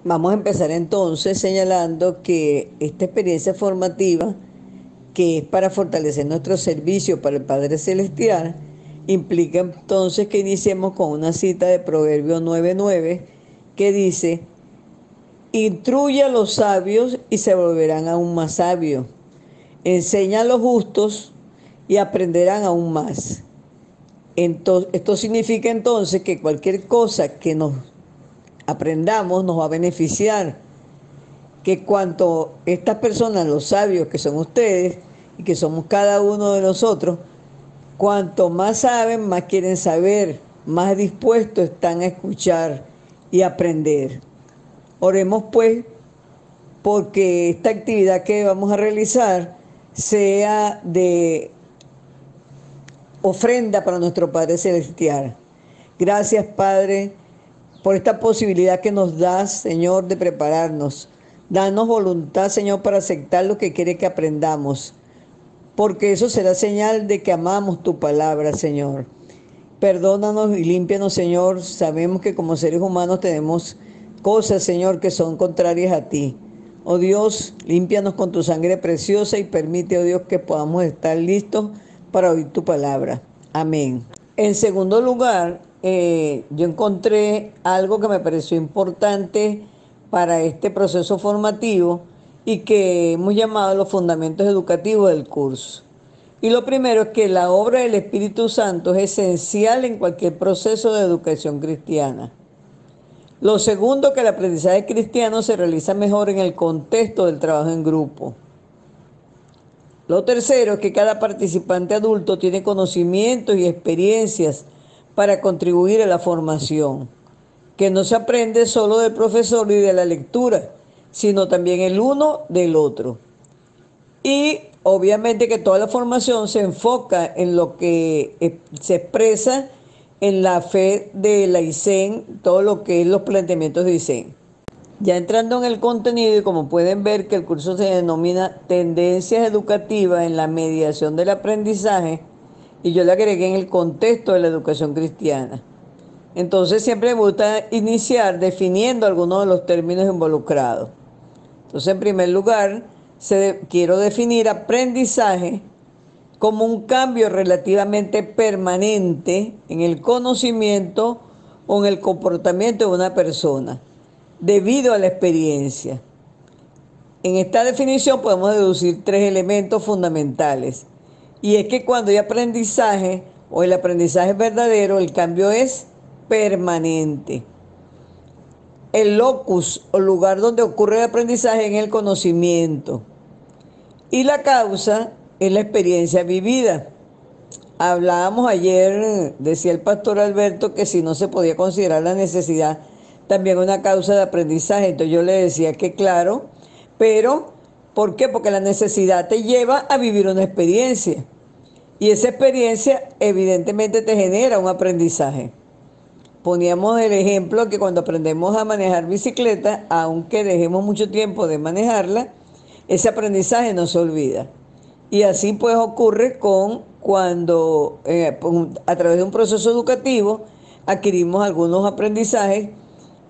Vamos a empezar entonces señalando que esta experiencia formativa, que es para fortalecer nuestro servicio para el Padre Celestial, implica entonces que iniciemos con una cita de Proverbio 9:9 que dice: instruye a los sabios y se volverán aún más sabios. Enseña a los justos y aprenderán aún más. Entonces, esto significa entonces que cualquier cosa que nos aprendamos nos va a beneficiar, que cuanto estas personas, los sabios que son ustedes y que somos cada uno de nosotros, cuanto más saben, más quieren saber, más dispuestos están a escuchar y aprender. Oremos pues porque esta actividad que vamos a realizar sea de ofrenda para nuestro Padre Celestial. Gracias, Padre, por esta posibilidad que nos das, Señor, de prepararnos. Danos voluntad, Señor, para aceptar lo que quiere que aprendamos, porque eso será señal de que amamos tu palabra, Señor. Perdónanos y límpianos, Señor. Sabemos que como seres humanos tenemos cosas, Señor, que son contrarias a ti. Oh Dios, límpianos con tu sangre preciosa y permite, oh Dios, que podamos estar listos para oír tu palabra. Amén. En segundo lugar, yo encontré algo que me pareció importante para este proceso formativo y que hemos llamado los fundamentos educativos del curso. Y lo primero es que la obra del Espíritu Santo es esencial en cualquier proceso de educación cristiana. Lo segundo, que el aprendizaje cristiano se realiza mejor en el contexto del trabajo en grupo. Lo tercero es que cada participante adulto tiene conocimientos y experiencias para contribuir a la formación, que no se aprende solo del profesor y de la lectura, sino también el uno del otro. Y obviamente que toda la formación se enfoca en lo que se expresa en la fe de la ICEN, todo lo que es los planteamientos de ICEN. Ya entrando en el contenido, y como pueden ver que el curso se denomina Tendencias Educativas en la Mediación del Aprendizaje, y yo le agregué en el contexto de la educación cristiana. Entonces siempre me gusta iniciar definiendo algunos de los términos involucrados. Entonces, en primer lugar, quiero definir aprendizaje como un cambio relativamente permanente en el conocimiento o en el comportamiento de una persona, debido a la experiencia. En esta definición podemos deducir tres elementos fundamentales. Y es que cuando hay aprendizaje o el aprendizaje es verdadero, el cambio es permanente. El locus o lugar donde ocurre el aprendizaje en el conocimiento. Y la causa es la experiencia vivida. Hablábamos ayer, decía el pastor Alberto, que si no se podía considerar la necesidad también una causa de aprendizaje. Entonces yo le decía que claro, pero ¿por qué? Porque la necesidad te lleva a vivir una experiencia. Y esa experiencia evidentemente te genera un aprendizaje. Poníamos el ejemplo que cuando aprendemos a manejar bicicleta, aunque dejemos mucho tiempo de manejarla, ese aprendizaje no se olvida. Y así pues ocurre con cuando a través de un proceso educativo adquirimos algunos aprendizajes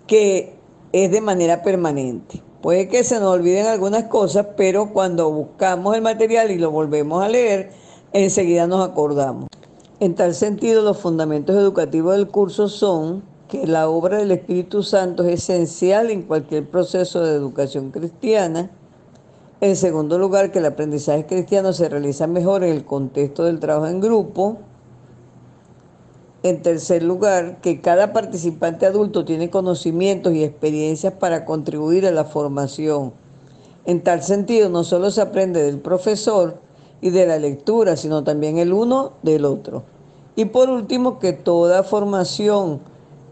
que es de manera permanente. Puede que se nos olviden algunas cosas, pero cuando buscamos el material y lo volvemos a leer, enseguida nos acordamos. En tal sentido, los fundamentos educativos del curso son que la obra del Espíritu Santo es esencial en cualquier proceso de educación cristiana. En segundo lugar, que el aprendizaje cristiano se realiza mejor en el contexto del trabajo en grupo. En tercer lugar, que cada participante adulto tiene conocimientos y experiencias para contribuir a la formación. En tal sentido, no solo se aprende del profesor y de la lectura, sino también el uno del otro. Y por último, que toda formación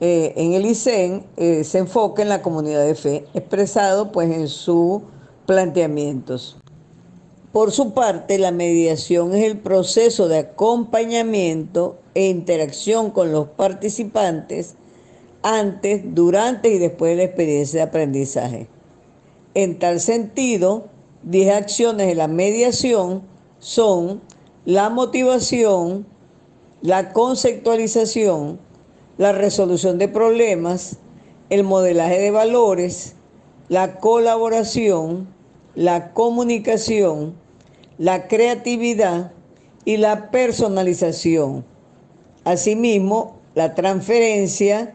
en el ICEN se enfoque en la comunidad de fe, expresado pues en sus planteamientos. Por su parte, la mediación es el proceso de acompañamiento e interacción con los participantes antes, durante y después de la experiencia de aprendizaje. En tal sentido, 10 acciones de la mediación son la motivación, la conceptualización, la resolución de problemas, el modelaje de valores, la colaboración, la comunicación, la creatividad y la personalización. Asimismo, la transferencia,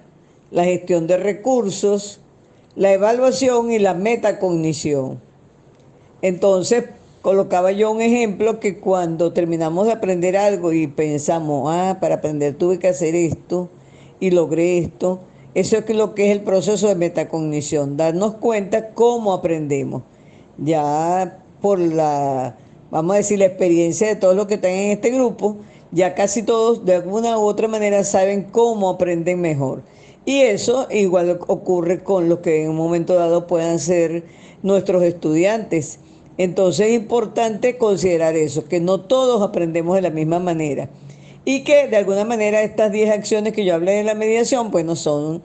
la gestión de recursos, la evaluación y la metacognición. Entonces, colocaba yo un ejemplo que cuando terminamos de aprender algo y pensamos, para aprender tuve que hacer esto y logré esto, eso es lo que es el proceso de metacognición, darnos cuenta cómo aprendemos. Ya por vamos a decir, la experiencia de todos los que están en este grupo, ya casi todos de alguna u otra manera saben cómo aprenden mejor. Y eso igual ocurre con los que en un momento dado puedan ser nuestros estudiantes. Entonces es importante considerar eso, que no todos aprendemos de la misma manera y que de alguna manera estas 10 acciones que yo hablé de la mediación, pues no son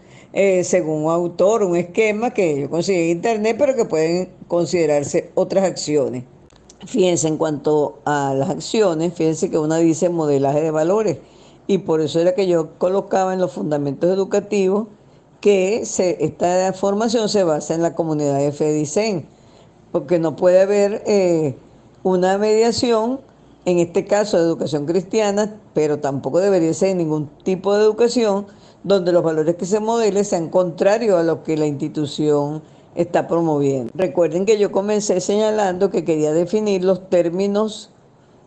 según un autor, un esquema que yo conseguí en internet, pero que pueden considerarse otras acciones. Fíjense, en cuanto a las acciones, fíjense que una dice modelaje de valores y por eso era que yo colocaba en los fundamentos educativos que esta formación se basa en la comunidad de FEDICEN, porque no puede haber una mediación, en este caso de educación cristiana, pero tampoco debería ser ningún tipo de educación donde los valores que se modelen sean contrarios a lo que la institución está promoviendo. Recuerden que yo comencé señalando que quería definir los términos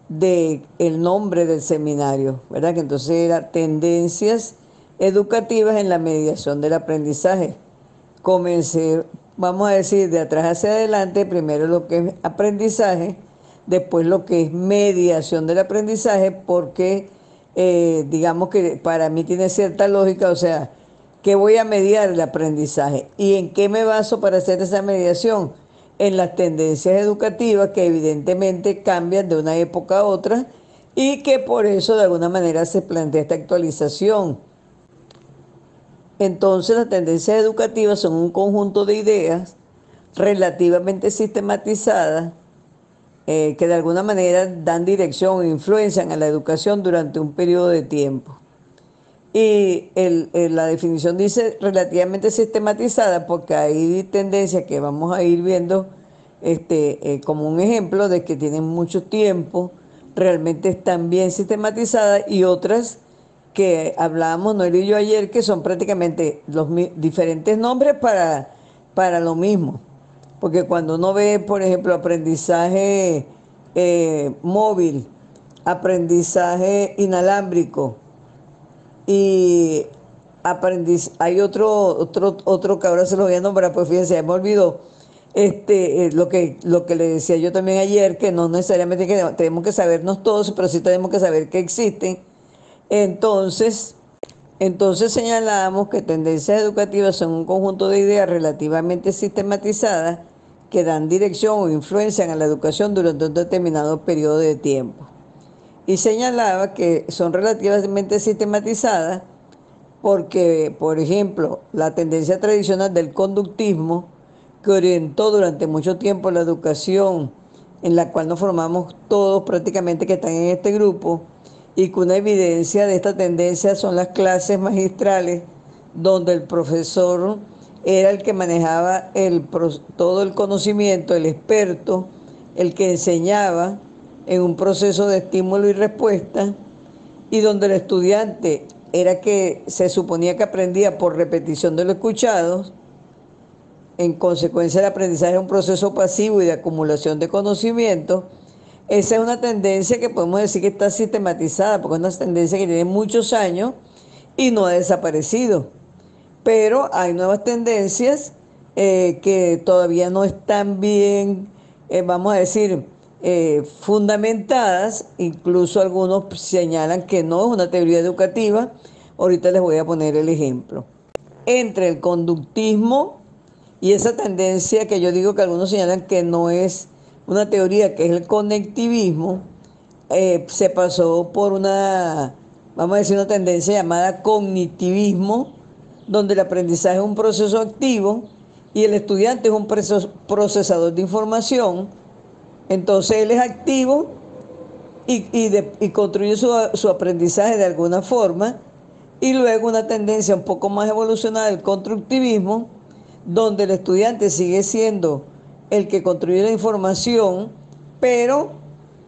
del nombre del seminario, ¿verdad? Que entonces era tendencias educativas en la mediación del aprendizaje. Comencé, vamos a decir, de atrás hacia adelante, primero lo que es aprendizaje, después lo que es mediación del aprendizaje, porque digamos que para mí tiene cierta lógica, o sea, ¿qué voy a mediar el aprendizaje? ¿Y en qué me baso para hacer esa mediación? En las tendencias educativas que evidentemente cambian de una época a otra y que por eso de alguna manera se plantea esta actualización. Entonces las tendencias educativas son un conjunto de ideas relativamente sistematizadas que de alguna manera dan dirección e influencian a la educación durante un periodo de tiempo. Y la definición dice relativamente sistematizada porque hay tendencias que vamos a ir viendo como un ejemplo de que tienen mucho tiempo, realmente están bien sistematizadas y otras que hablábamos Noel y yo ayer que son prácticamente los diferentes nombres para lo mismo. Porque cuando uno ve, por ejemplo, aprendizaje móvil, aprendizaje inalámbrico, y hay otro que ahora se lo voy a nombrar, pues fíjense, ya me olvidó. Lo que le decía yo también ayer, que no necesariamente tenemos que sabernos todos, pero sí tenemos que saber que existen. Entonces, entonces señalamos que tendencias educativas son un conjunto de ideas relativamente sistematizadas que dan dirección o influencian a la educación durante un determinado periodo de tiempo. Y señalaba que son relativamente sistematizadas porque, por ejemplo, la tendencia tradicional del conductismo, que orientó durante mucho tiempo la educación, en la cual nos formamos todos prácticamente que están en este grupo, y que una evidencia de esta tendencia son las clases magistrales, donde el profesor era el que manejaba todo el conocimiento, el experto, el que enseñaba en un proceso de estímulo y respuesta, y donde el estudiante era que se suponía que aprendía por repetición de lo escuchado. En consecuencia, el aprendizaje es un proceso pasivo y de acumulación de conocimiento. Esa es una tendencia que podemos decir que está sistematizada, porque es una tendencia que tiene muchos años y no ha desaparecido. Pero hay nuevas tendencias que todavía no están bien, vamos a decir, fundamentadas. Incluso algunos señalan que no es una teoría educativa. Ahorita les voy a poner el ejemplo. Entre el conductismo y esa tendencia que yo digo que algunos señalan que no es una teoría, que es el conectivismo, se pasó por vamos a decir, una tendencia llamada cognitivismo, donde el aprendizaje es un proceso activo y el estudiante es un procesador de información. Entonces él es activo y construye su aprendizaje de alguna forma. Y luego una tendencia un poco más evolucionada del constructivismo, donde el estudiante sigue siendo el que construye la información, pero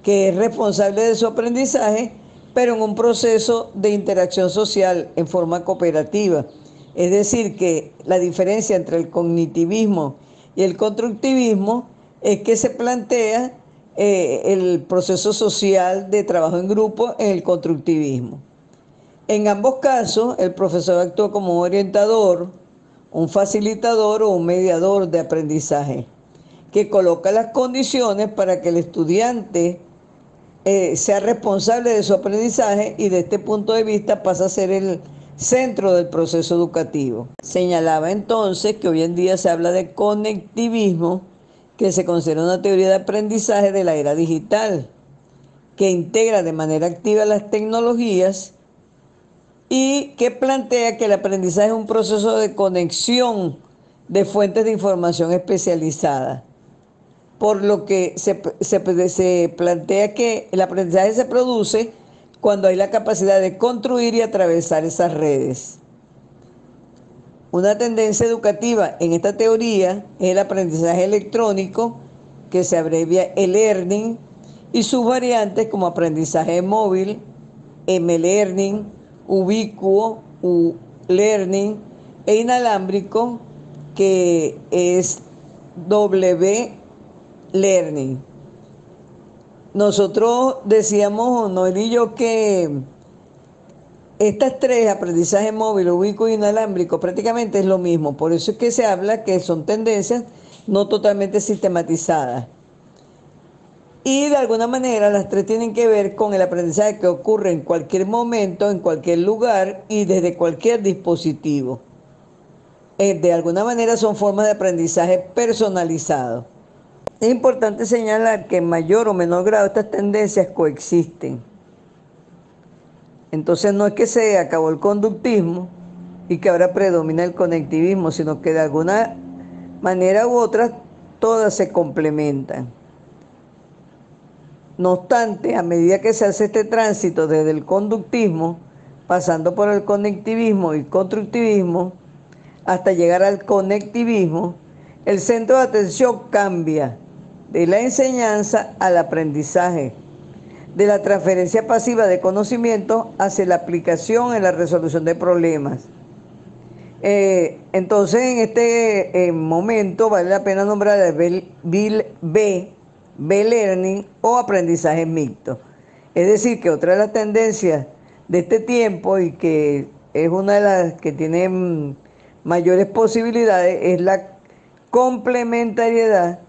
que es responsable de su aprendizaje, pero en un proceso de interacción social en forma cooperativa. Es decir, que la diferencia entre el cognitivismo y el constructivismo es que se plantea el proceso social de trabajo en grupo en el constructivismo. En ambos casos, el profesor actúa como un orientador, un facilitador o un mediador de aprendizaje, que coloca las condiciones para que el estudiante sea responsable de su aprendizaje y de este punto de vista pasa a ser el centro del proceso educativo. Señalaba entonces que hoy en día se habla de conectivismo, que se considera una teoría de aprendizaje de la era digital, que integra de manera activa las tecnologías y que plantea que el aprendizaje es un proceso de conexión de fuentes de información especializada, por lo que se plantea que el aprendizaje se produce cuando hay la capacidad de construir y atravesar esas redes. Una tendencia educativa en esta teoría es el aprendizaje electrónico, que se abrevia e-learning, y sus variantes como aprendizaje móvil, m-learning, ubicuo, u-learning, e inalámbrico, que es w-learning. Nosotros decíamos, Noel y yo, que estas tres, aprendizaje móvil, ubicuo y inalámbrico, prácticamente es lo mismo. Por eso es que se habla que son tendencias no totalmente sistematizadas. Y de alguna manera las tres tienen que ver con el aprendizaje que ocurre en cualquier momento, en cualquier lugar y desde cualquier dispositivo. De alguna manera son formas de aprendizaje personalizado. Es importante señalar que en mayor o menor grado estas tendencias coexisten. Entonces no es que se acabó el conductismo y que ahora predomina el conectivismo, sino que de alguna manera u otra todas se complementan. No obstante, a medida que se hace este tránsito desde el conductismo, pasando por el conectivismo y constructivismo, hasta llegar al conectivismo, el centro de atención cambia de la enseñanza al aprendizaje, de la transferencia pasiva de conocimiento hacia la aplicación en la resolución de problemas. Entonces, en este momento vale la pena nombrar el B-Learning o aprendizaje mixto. Es decir, que otra de las tendencias de este tiempo y que es una de las que tiene mayores posibilidades es la complementariedad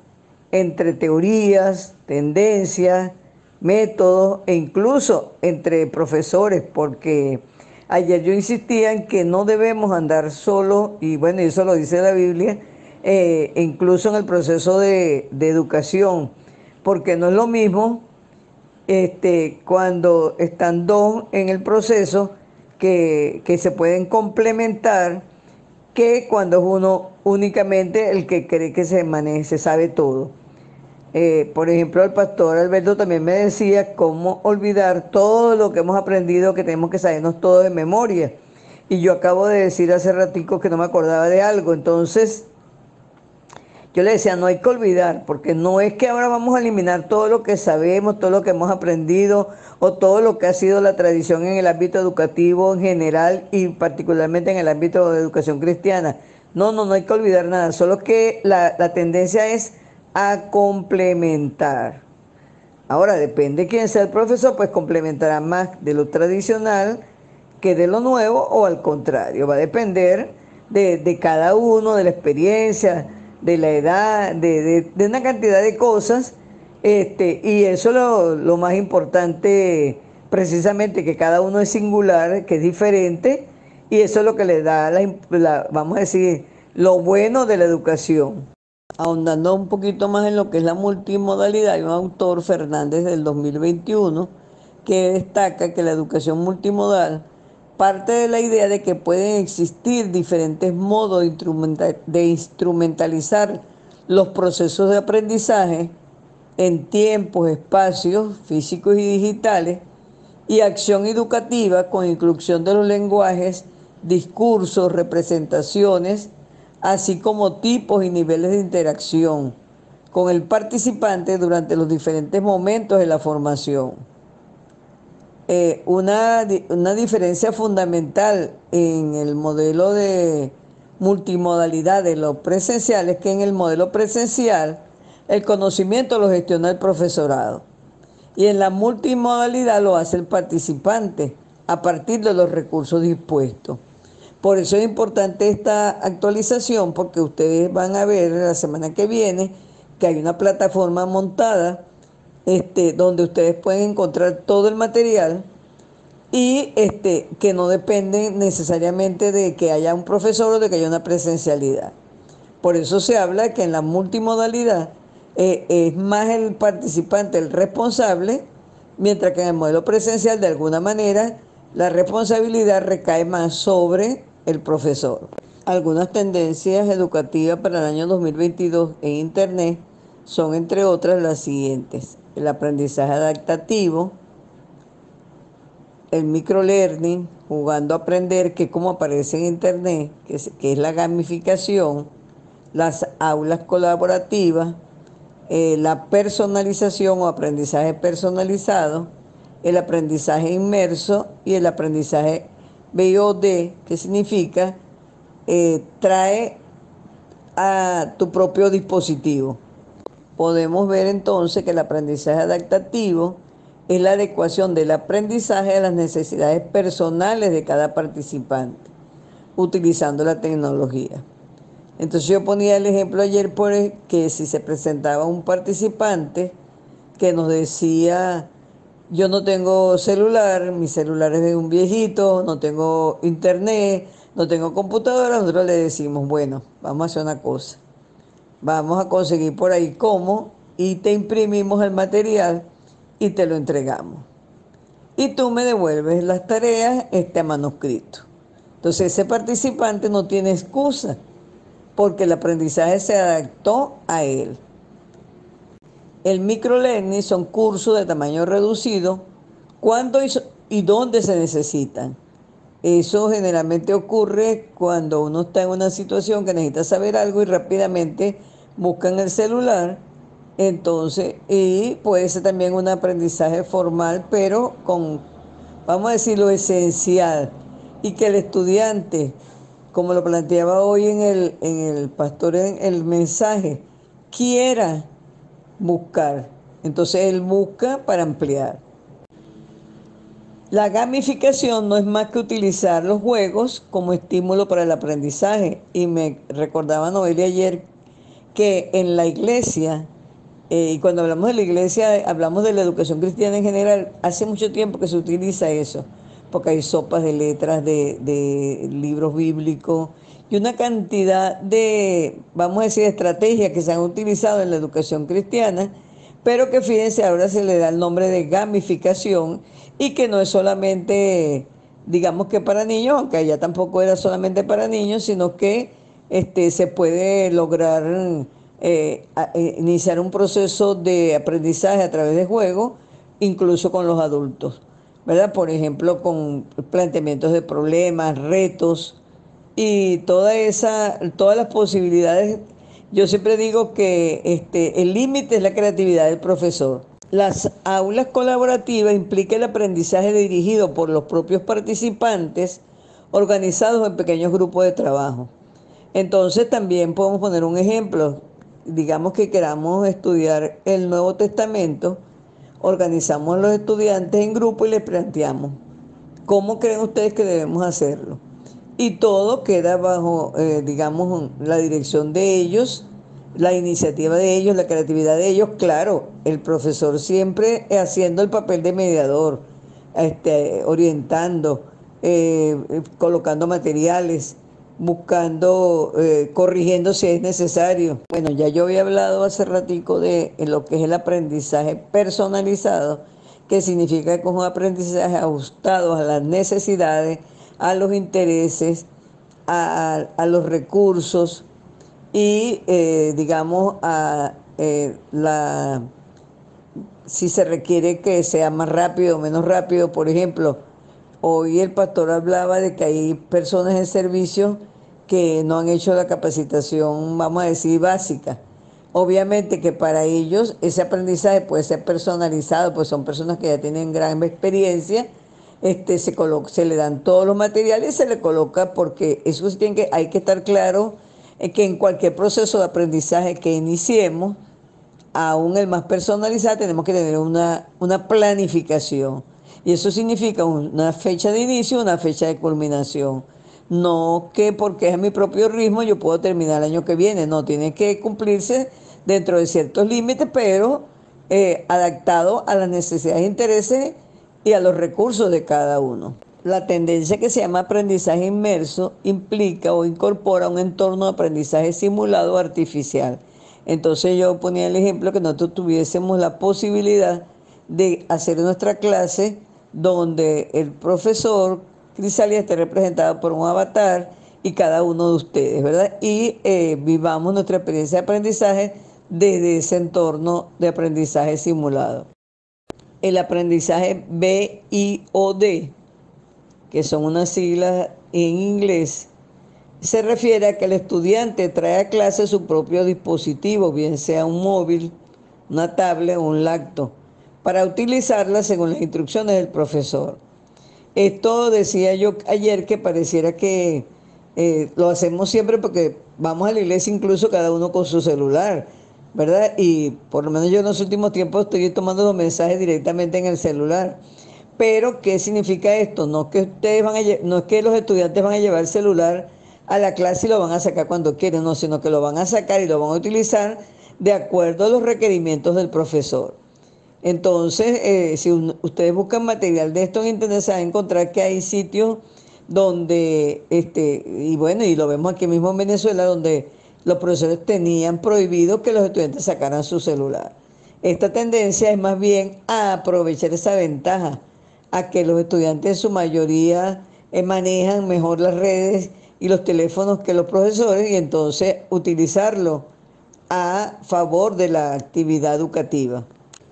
entre teorías, tendencias, métodos e incluso entre profesores, porque ayer yo insistía en que no debemos andar solos, y bueno, eso lo dice la Biblia, incluso en el proceso de educación, porque no es lo mismo cuando están dos en el proceso que se pueden complementar que cuando es uno únicamente el que cree que se maneja, se sabe todo. Por ejemplo, el pastor Alberto también me decía cómo olvidar todo lo que hemos aprendido, que tenemos que sabernos todo de memoria. Y yo acabo de decir hace ratico que no me acordaba de algo. Entonces, yo le decía, no hay que olvidar, porque no es que ahora vamos a eliminar todo lo que sabemos, todo lo que hemos aprendido o todo lo que ha sido la tradición en el ámbito educativo en general y particularmente en el ámbito de educación cristiana. No hay que olvidar nada, solo que la tendencia es a complementar. Ahora, depende de quién sea el profesor, pues complementará más de lo tradicional que de lo nuevo o al contrario. Va a depender de cada uno, de la experiencia, de la edad, de una cantidad de cosas. Y eso es lo más importante, precisamente, que cada uno es singular, que es diferente, y eso es lo que le da, vamos a decir, lo bueno de la educación. Ahondando un poquito más en lo que es la multimodalidad, hay un autor, Fernández, del 2021, que destaca que la educación multimodal parte de la idea de que pueden existir diferentes modos de instrumentalizar los procesos de aprendizaje en tiempos, espacios físicos y digitales, y acción educativa con inclusión de los lenguajes, discursos, representaciones, así como tipos y niveles de interacción con el participante durante los diferentes momentos de la formación. Una diferencia fundamental en el modelo de multimodalidad de lo presencial es que en el modelo presencial el conocimiento lo gestiona el profesorado y en la multimodalidad lo hace el participante a partir de los recursos dispuestos. Por eso es importante esta actualización, porque ustedes van a ver la semana que viene que hay una plataforma montada donde ustedes pueden encontrar todo el material y que no depende necesariamente de que haya un profesor o de que haya una presencialidad. Por eso se habla que en la multimodalidad es más el participante el responsable, mientras que en el modelo presencial de alguna manera la responsabilidad recae más sobre el profesor. Algunas tendencias educativas para el año 2022 en Internet son, entre otras, las siguientes: el aprendizaje adaptativo, el microlearning, jugando a aprender, que como aparece en Internet, que es la gamificación, las aulas colaborativas, la personalización o aprendizaje personalizado, el aprendizaje inmerso y el aprendizaje BOD, que significa trae a tu propio dispositivo. Podemos ver entonces que el aprendizaje adaptativo es la adecuación del aprendizaje a las necesidades personales de cada participante, utilizando la tecnología. Entonces yo ponía el ejemplo ayer que si se presentaba un participante que nos decía: yo no tengo celular, mi celular es de un viejito, no tengo internet, no tengo computadora, nosotros le decimos: bueno, vamos a hacer una cosa, vamos a conseguir por ahí cómo y te imprimimos el material y te lo entregamos. Y tú me devuelves las tareas a manuscrito. Entonces ese participante no tiene excusa porque el aprendizaje se adaptó a él. El microlearning son cursos de tamaño reducido cuando y dónde se necesitan. Eso generalmente ocurre cuando uno está en una situación que necesita saber algo y rápidamente buscan el celular. Entonces, y puede ser también un aprendizaje formal, pero con, vamos a decir, lo esencial. Y que el estudiante, como lo planteaba hoy en el pastor, en el mensaje, quiera buscar. Entonces él busca para ampliar. La gamificación no es más que utilizar los juegos como estímulo para el aprendizaje. Y me recordaba Noelia ayer que en la iglesia, y cuando hablamos de la iglesia, hablamos de la educación cristiana en general, hace mucho tiempo que se utiliza eso, porque hay sopas de letras, de libros bíblicos y una cantidad de, vamos a decir, estrategias que se han utilizado en la educación cristiana, pero que fíjense, ahora se le da el nombre de gamificación y que no es solamente, digamos que para niños, aunque allá tampoco era solamente para niños, sino que se puede lograr iniciar un proceso de aprendizaje a través de juego, incluso con los adultos, ¿verdad? Por ejemplo, con planteamientos de problemas, retos y todas las posibilidades. Yo siempre digo que el límite es la creatividad del profesor. Las aulas colaborativas implica el aprendizaje dirigido por los propios participantes, organizados en pequeños grupos de trabajo. Entonces también podemos poner un ejemplo. Digamos que queramos estudiar el Nuevo Testamento, organizamos a los estudiantes en grupo y les planteamos: ¿cómo creen ustedes que debemos hacerlo? Y todo queda bajo, digamos, la dirección de ellos, la iniciativa de ellos, la creatividad de ellos. Claro, el profesor siempre haciendo el papel de mediador, orientando, colocando materiales, buscando, corrigiendo si es necesario. Bueno, ya yo había hablado hace ratico de lo que es el aprendizaje personalizado, que significa que es un aprendizaje ajustado a las necesidades, a los intereses, a los recursos y, digamos, si se requiere que sea más rápido o menos rápido. Por ejemplo, hoy el pastor hablaba de que hay personas en servicio que no han hecho la capacitación, vamos a decir, básica. Obviamente que para ellos ese aprendizaje puede ser personalizado, pues son personas que ya tienen gran experiencia, se le dan todos los materiales y se le coloca, porque eso sí hay que estar claro, que en cualquier proceso de aprendizaje que iniciemos, aún el más personalizado, tenemos que tener una planificación. Y eso significa una fecha de inicio, una fecha de culminación. No que porque es a mi propio ritmo yo puedo terminar el año que viene. No, tiene que cumplirse dentro de ciertos límites, pero adaptado a las necesidades e intereses y a los recursos de cada uno. La tendencia que se llama aprendizaje inmerso implica o incorpora un entorno de aprendizaje simulado o artificial. Entonces yo ponía el ejemplo que nosotros tuviésemos la posibilidad de hacer nuestra clase donde el profesor Crisalia esté representado por un avatar y cada uno de ustedes, ¿verdad? Y vivamos nuestra experiencia de aprendizaje desde ese entorno de aprendizaje simulado. El aprendizaje BIOD, que son unas siglas en inglés, se refiere a que el estudiante trae a clase su propio dispositivo, bien sea un móvil, una tablet o un laptop, para utilizarla según las instrucciones del profesor. Esto decía yo ayer, que pareciera que lo hacemos siempre porque vamos a la iglesia incluso cada uno con su celular, ¿verdad? Y por lo menos yo en los últimos tiempos estoy tomando los mensajes directamente en el celular. Pero, ¿qué significa esto? No es que los estudiantes van a llevar el celular a la clase y lo van a sacar cuando quieren, no, sino que lo van a sacar y lo van a utilizar de acuerdo a los requerimientos del profesor. Entonces, si ustedes buscan material de esto en internet, se van a encontrar que hay sitios donde, y bueno, y lo vemos aquí mismo en Venezuela, donde los profesores tenían prohibido que los estudiantes sacaran su celular. Esta tendencia es más bien a aprovechar esa ventaja, a que los estudiantes en su mayoría manejan mejor las redes y los teléfonos que los profesores, y entonces utilizarlo a favor de la actividad educativa.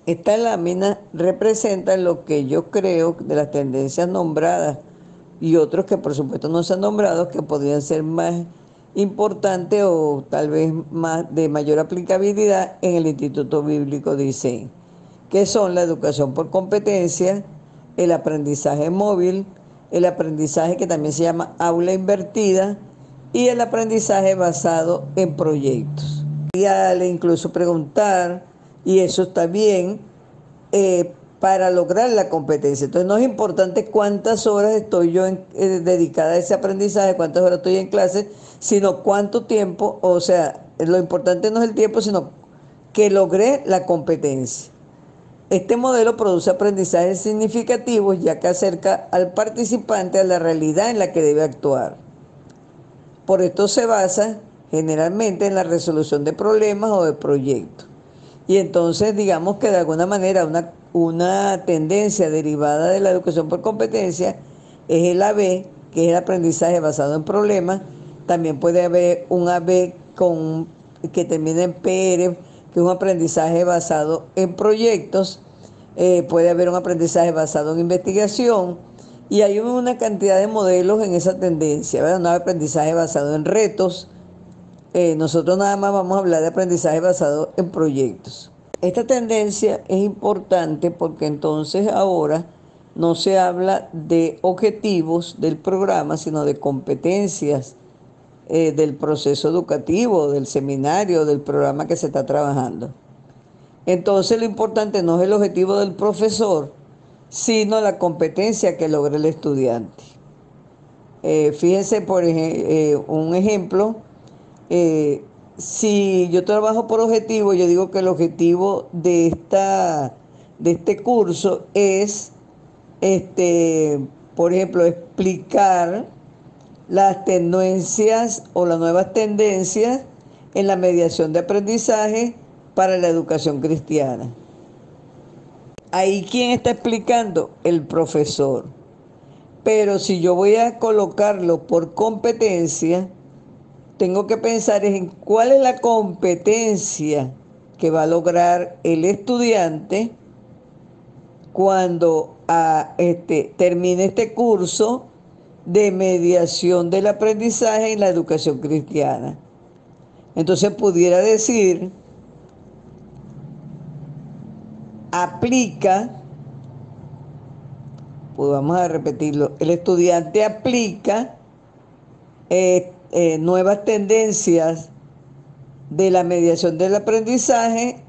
Esta lámina representa lo que yo creo de las tendencias nombradas y otros que por supuesto no se han nombrado, que podrían ser más importantes o tal vez más de mayor aplicabilidad en el Instituto Bíblico de ICEN, que son la educación por competencia, el aprendizaje móvil, el aprendizaje que también se llama aula invertida y el aprendizaje basado en proyectos. Incluso preguntar, y eso está bien, para lograr la competencia. Entonces no es importante cuántas horas estoy yo dedicada a ese aprendizaje, cuántas horas estoy en clase, sino cuánto tiempo. O sea, lo importante no es el tiempo, sino que logré la competencia. Este modelo produce aprendizajes significativos, ya que acerca al participante a la realidad en la que debe actuar. Por esto se basa generalmente en la resolución de problemas o de proyectos. Y entonces digamos que de alguna manera una tendencia derivada de la educación por competencia es el AB, que es el aprendizaje basado en problemas. También puede haber un AB que termina en PR, que es un aprendizaje basado en proyectos. Puede haber un aprendizaje basado en investigación. Y hay una cantidad de modelos en esa tendencia, ¿verdad? Un aprendizaje basado en retos. Nosotros nada más vamos a hablar de aprendizaje basado en proyectos. Esta tendencia es importante porque entonces ahora no se habla de objetivos del programa, sino de competencias del proceso educativo, del seminario, del programa que se está trabajando. Entonces lo importante no es el objetivo del profesor, sino la competencia que logre el estudiante. Fíjense por un ejemplo. Si yo trabajo por objetivo, yo digo que el objetivo de este curso es, por ejemplo, explicar las tendencias o las nuevas tendencias en la mediación de aprendizaje para la educación cristiana. Ahí, ¿quién está explicando? El profesor. Pero si yo voy a colocarlo por competencia, tengo que pensar en cuál es la competencia que va a lograr el estudiante cuando termine este curso de mediación del aprendizaje en la educación cristiana. Entonces pudiera decir, aplica, pues vamos a repetirlo, el estudiante aplica nuevas tendencias de la mediación del aprendizaje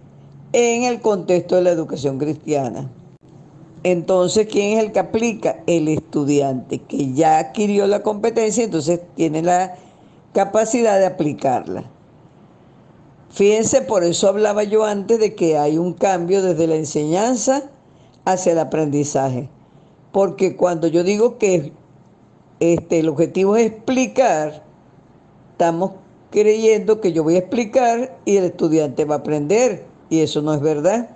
en el contexto de la educación cristiana. Entonces, ¿quién es el que aplica? El estudiante, que ya adquirió la competencia, entonces tiene la capacidad de aplicarla. Fíjense, por eso hablaba yo antes de que hay un cambio desde la enseñanza hacia el aprendizaje. Porque cuando yo digo que el objetivo es explicar, estamos creyendo que yo voy a explicar y el estudiante va a aprender. Y eso no es verdad.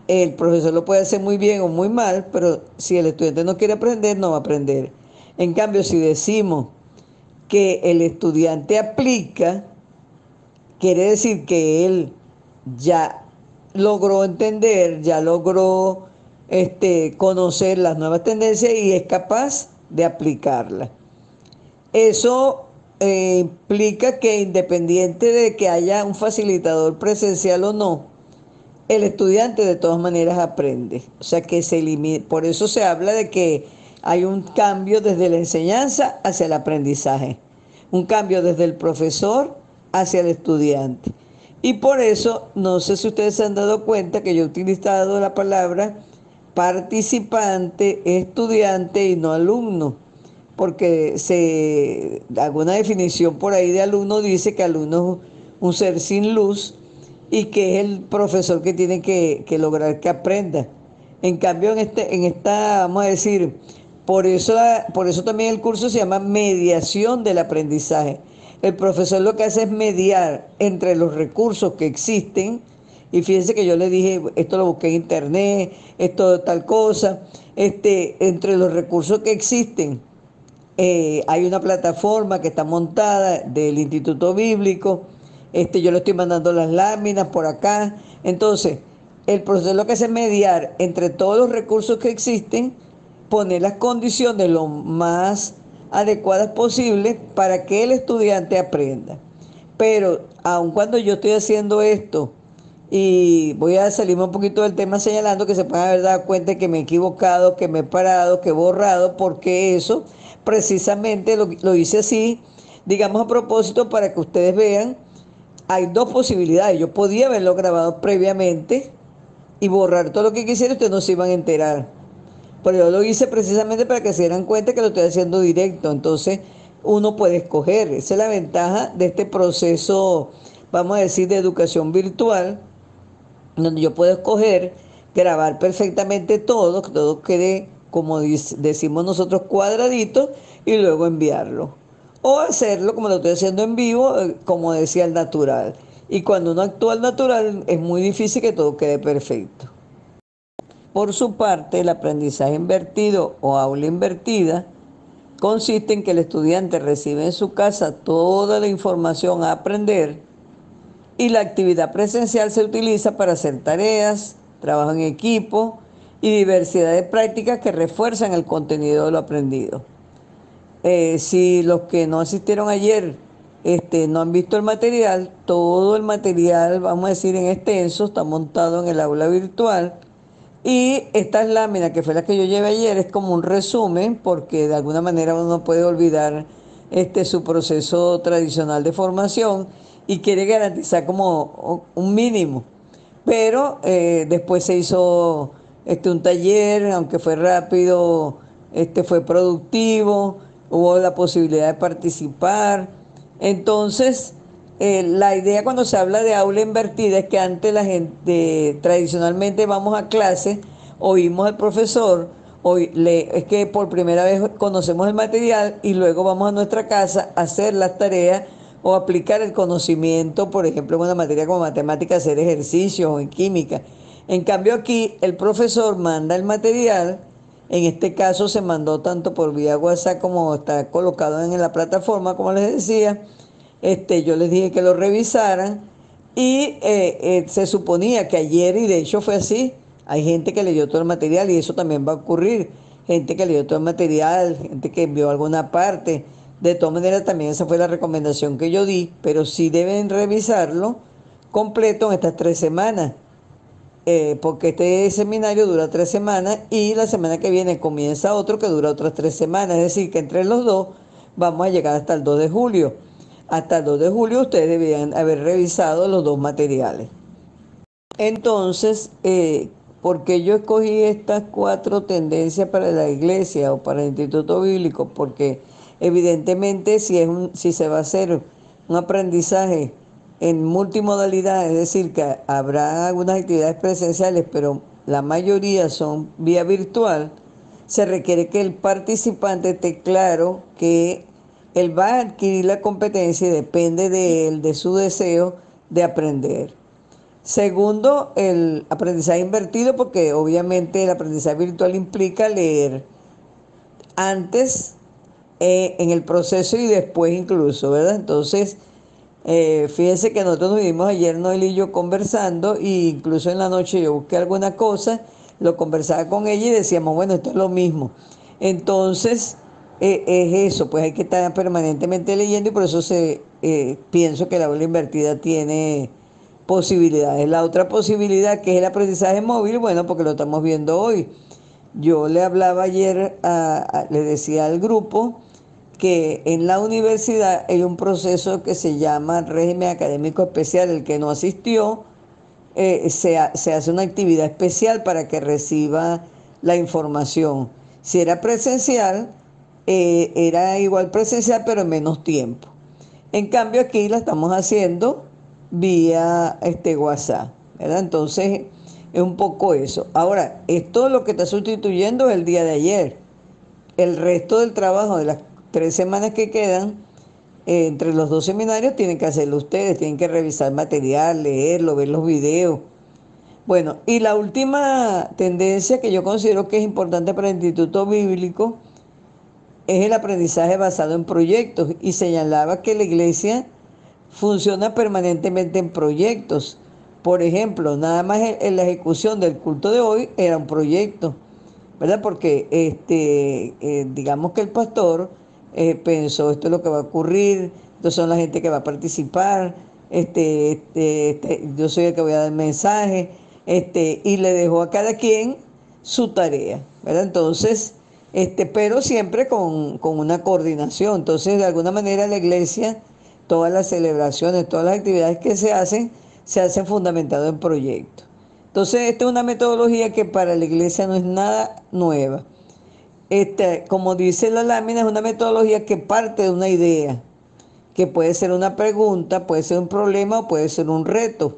El profesor lo puede hacer muy bien o muy mal, pero si el estudiante no quiere aprender, no va a aprender. En cambio, si decimos que el estudiante aplica, quiere decir que él ya logró entender, ya logró conocer las nuevas tendencias y es capaz de aplicarlas. Eso implica que independiente de que haya un facilitador presencial o no, el estudiante de todas maneras aprende. O sea que por eso se habla de que hay un cambio desde la enseñanza hacia el aprendizaje, un cambio desde el profesor hacia el estudiante. Y por eso, no sé si ustedes se han dado cuenta que yo he utilizado la palabra participante, estudiante y no alumno, porque alguna definición por ahí de alumno dice que alumno es un ser sin luz y que es el profesor que tiene que lograr que aprenda. En cambio, vamos a decir, por eso también el curso se llama mediación del aprendizaje. El profesor lo que hace es mediar entre los recursos que existen, y fíjense que yo le dije, esto lo busqué en internet, esto tal cosa, entre los recursos que existen. Hay una plataforma que está montada del Instituto Bíblico. Yo le estoy mandando las láminas por acá. Entonces, el profesor lo que hace es mediar entre todos los recursos que existen, poner las condiciones lo más adecuadas posibles para que el estudiante aprenda. Pero aun cuando yo estoy haciendo esto, y voy a salirme un poquito del tema señalando que se pueden haber dado cuenta que me he equivocado, que me he parado, que he borrado, porque eso precisamente lo hice así, digamos a propósito, para que ustedes vean, hay dos posibilidades. Yo podía haberlo grabado previamente y borrar todo lo que quisiera, ustedes no se iban a enterar. Pero yo lo hice precisamente para que se dieran cuenta que lo estoy haciendo directo. Entonces, uno puede escoger. Esa es la ventaja de este proceso, vamos a decir, de educación virtual, donde yo puedo escoger grabar perfectamente todo, que todo quede, como decimos nosotros, cuadradito, y luego enviarlo. O hacerlo como lo estoy haciendo en vivo, como decía el natural. Y cuando uno actúa al natural, es muy difícil que todo quede perfecto. Por su parte, el aprendizaje invertido o aula invertida consiste en que el estudiante recibe en su casa toda la información a aprender y la actividad presencial se utiliza para hacer tareas, trabajo en equipo y diversidad de prácticas que refuerzan el contenido de lo aprendido. Si los que no asistieron ayer no han visto el material, todo el material, vamos a decir en extenso, está montado en el aula virtual. Y estas láminas, que fue la que yo llevé ayer, es como un resumen, porque de alguna manera uno no puede olvidar su proceso tradicional de formación y quiere garantizar como un mínimo. Pero después se hizo un taller, aunque fue rápido, fue productivo, hubo la posibilidad de participar. Entonces, la idea cuando se habla de aula invertida es que antes la gente, tradicionalmente vamos a clase, oímos al profesor, es que por primera vez conocemos el material y luego vamos a nuestra casa a hacer las tareas o aplicar el conocimiento, por ejemplo, en una materia como matemática, hacer ejercicios o en química. En cambio aquí el profesor manda el material, en este caso se mandó tanto por vía WhatsApp como está colocado en la plataforma, como les decía. Yo les dije que lo revisaran y se suponía que ayer, y de hecho fue así, hay gente que leyó todo el material y eso también va a ocurrir, gente que leyó todo el material, gente que envió alguna parte. De todas maneras, también esa fue la recomendación que yo di, pero sí deben revisarlo completo en estas 3 semanas, porque este seminario dura 3 semanas y la semana que viene comienza otro que dura otras 3 semanas. Es decir, que entre los dos vamos a llegar hasta el 2 de julio. Hasta el 2 de julio ustedes debían haber revisado los dos materiales. Entonces, ¿por qué yo escogí estas 4 tendencias para la iglesia o para el Instituto Bíblico? Porque evidentemente si se va a hacer un aprendizaje en multimodalidad, es decir, que habrá algunas actividades presenciales, pero la mayoría son vía virtual, se requiere que el participante esté claro que él va a adquirir la competencia y depende de él, de su deseo de aprender. Segundo, el aprendizaje invertido, porque obviamente el aprendizaje virtual implica leer antes, en el proceso y después incluso, ¿verdad? Entonces, fíjense que nosotros nos vimos ayer, Noel y yo, conversando, e incluso en la noche yo busqué alguna cosa, lo conversaba con ella y decíamos, bueno, esto es lo mismo. Entonces, es eso, pues hay que estar permanentemente leyendo y por eso pienso que la aula invertida tiene posibilidades. La otra posibilidad, que es el aprendizaje móvil, bueno, porque lo estamos viendo hoy. Yo le hablaba ayer, le decía al grupo que en la universidad hay un proceso que se llama régimen académico especial. El que no asistió, se hace una actividad especial para que reciba la información. Si era presencial, era igual presencial, pero en menos tiempo. En cambio, aquí la estamos haciendo vía WhatsApp, ¿verdad? Entonces, es un poco eso. Ahora, esto lo que está sustituyendo es el día de ayer. El resto del trabajo de las 3 semanas que quedan, entre los dos seminarios, tienen que hacerlo ustedes, tienen que revisar material, leerlo, ver los videos. Bueno, y la última tendencia que yo considero que es importante para el Instituto Bíblico es el aprendizaje basado en proyectos, y señalaba que la iglesia funciona permanentemente en proyectos. Por ejemplo, nada más en la ejecución del culto de hoy era un proyecto, ¿verdad? Porque digamos que el pastor pensó, esto es lo que va a ocurrir, estos son la gente que va a participar, yo soy el que voy a dar el mensaje, y le dejó a cada quien su tarea, ¿verdad? Entonces, pero siempre con una coordinación. Entonces, de alguna manera la iglesia, todas las celebraciones, todas las actividades que se hacen fundamentado en proyectos. Entonces, esta es una metodología que para la iglesia no es nada nueva. Como dice la lámina, es una metodología que parte de una idea, que puede ser una pregunta, puede ser un problema o puede ser un reto.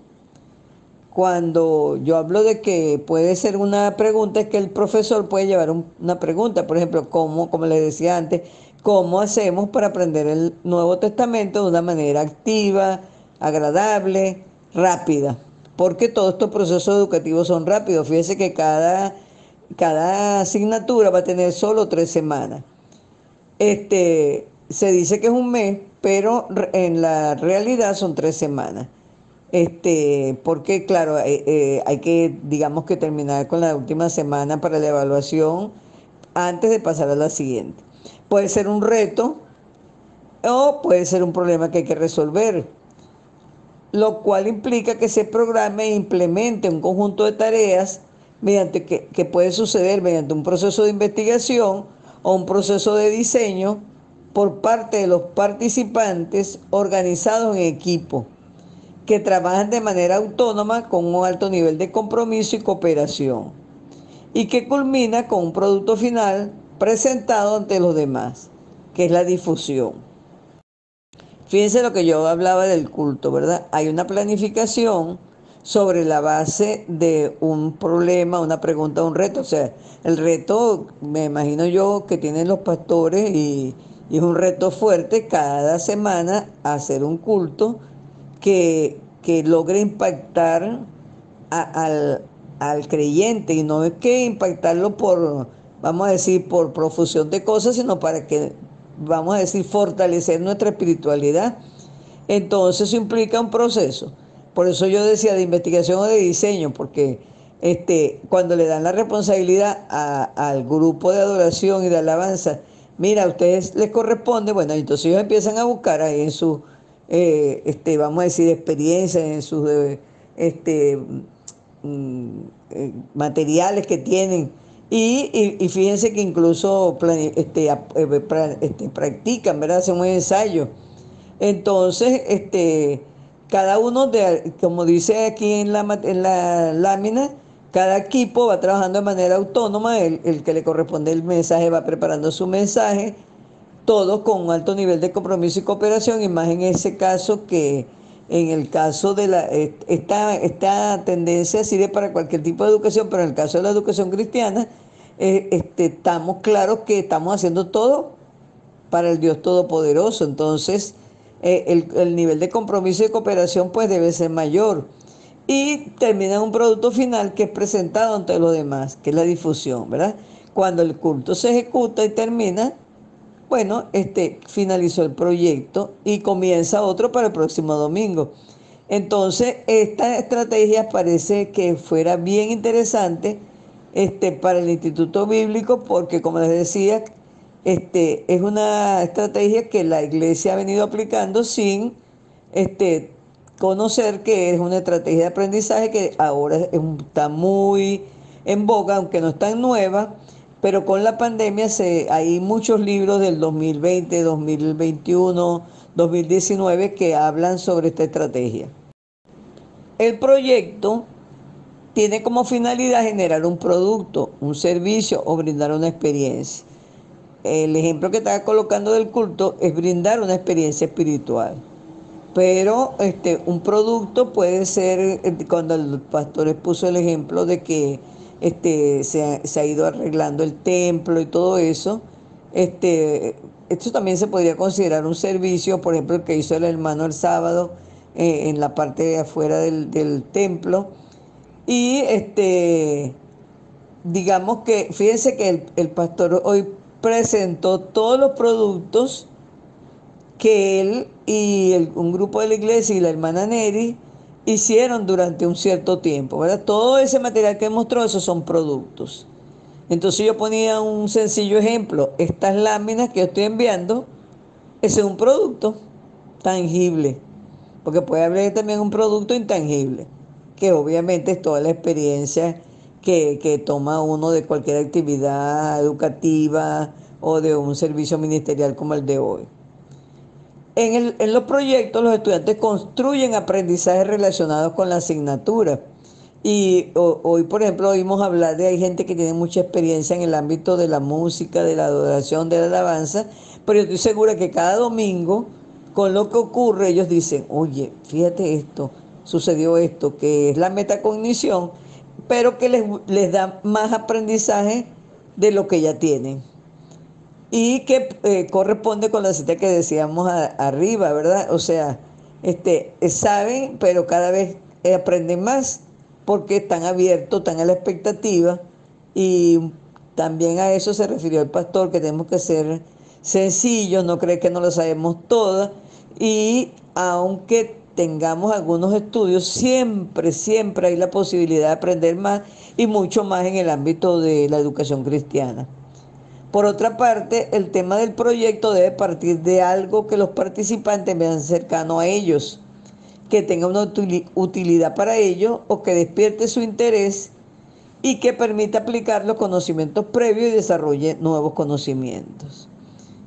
Cuando yo hablo de que puede ser una pregunta, es que el profesor puede llevar una pregunta. Por ejemplo, como les decía antes, ¿cómo hacemos para aprender el Nuevo Testamento de una manera activa, agradable, rápida? Porque todos estos procesos educativos son rápidos. Fíjense que cada asignatura va a tener solo 3 semanas. Se dice que es un mes, pero en la realidad son 3 semanas. Porque claro, hay que, digamos que terminar con la última semana para la evaluación antes de pasar a la siguiente. Puede ser un reto o puede ser un problema que hay que resolver, lo cual implica que se programe e implemente un conjunto de tareas que puede suceder mediante un proceso de investigación o un proceso de diseño por parte de los participantes organizados en equipo, que trabajan de manera autónoma con un alto nivel de compromiso y cooperación, y que culmina con un producto final presentado ante los demás, que es la difusión. Fíjense lo que yo hablaba del culto, ¿verdad? Hay una planificación sobre la base de un problema, una pregunta, un reto. O sea, el reto, me imagino yo, que tienen los pastores, y es un reto fuerte cada semana hacer un culto que logre impactar al creyente, y no es que impactarlo vamos a decir, por profusión de cosas, sino para que, vamos a decir, fortalecer nuestra espiritualidad. Entonces eso implica un proceso. Por eso yo decía de investigación o de diseño, porque cuando le dan la responsabilidad al grupo de adoración y de alabanza, mira, a ustedes les corresponde, bueno, entonces ellos empiezan a buscar ahí en sus, vamos a decir, experiencias, en sus este, materiales que tienen. Y fíjense que incluso practican, ¿verdad? Hacen un ensayo. Entonces, cada uno como dice aquí en la lámina, cada equipo va trabajando de manera autónoma, el que le corresponde el mensaje va preparando su mensaje, todos con un alto nivel de compromiso y cooperación, y más en ese caso que en el caso de esta tendencia sirve para cualquier tipo de educación, pero en el caso de la educación cristiana, estamos claros que estamos haciendo todo para el Dios Todopoderoso. Entonces, el nivel de compromiso y cooperación pues debe ser mayor. Y termina en un producto final que es presentado ante los demás, que es la difusión, ¿verdad? Cuando el culto se ejecuta y termina, bueno, finalizó el proyecto y comienza otro para el próximo domingo. Entonces, esta estrategia parece que fuera bien interesante para el Instituto Bíblico porque, como les decía, es una estrategia que la iglesia ha venido aplicando sin este, conocer que es una estrategia de aprendizaje que ahora está muy en boga, aunque no es tan nueva, pero con la pandemia hay muchos libros del 2020, 2021, 2019 que hablan sobre esta estrategia. El proyecto tiene como finalidad generar un producto, un servicio o brindar una experiencia. El ejemplo que estaba colocando del culto es brindar una experiencia espiritual. Pero un producto puede ser, cuando el pastor expuso el ejemplo de que se ha ido arreglando el templo y todo eso, esto también se podría considerar un servicio, por ejemplo, el que hizo el hermano el sábado en la parte de afuera del templo. Y digamos que, fíjense que el pastor hoy presentó todos los productos que él y un grupo de la iglesia y la hermana Neri hicieron durante un cierto tiempo, ¿verdad? Todo ese material que mostró, esos son productos. Entonces yo ponía un sencillo ejemplo, estas láminas que yo estoy enviando, ese es un producto tangible, porque puede haber también un producto intangible, que obviamente es toda la experiencia que toma uno de cualquier actividad educativa o de un servicio ministerial como el de hoy. En los proyectos los estudiantes construyen aprendizajes relacionados con la asignatura. Y hoy, por ejemplo, oímos hablar de hay gente que tiene mucha experiencia en el ámbito de la música, de la adoración, de la alabanza, pero yo estoy segura que cada domingo, con lo que ocurre, ellos dicen, oye, fíjate esto, sucedió esto, que es la metacognición, pero que les da más aprendizaje de lo que ya tienen y que corresponde con la cita que decíamos arriba, ¿verdad? O sea, saben, pero cada vez aprenden más porque están abiertos, están a la expectativa y también a eso se refirió el pastor, que tenemos que ser sencillos, no creer que no lo sabemos todas y aunque tengamos algunos estudios, siempre, siempre hay la posibilidad de aprender más y mucho más en el ámbito de la educación cristiana. Por otra parte, el tema del proyecto debe partir de algo que los participantes vean cercano a ellos, que tenga una utilidad para ellos o que despierte su interés y que permita aplicar los conocimientos previos y desarrolle nuevos conocimientos.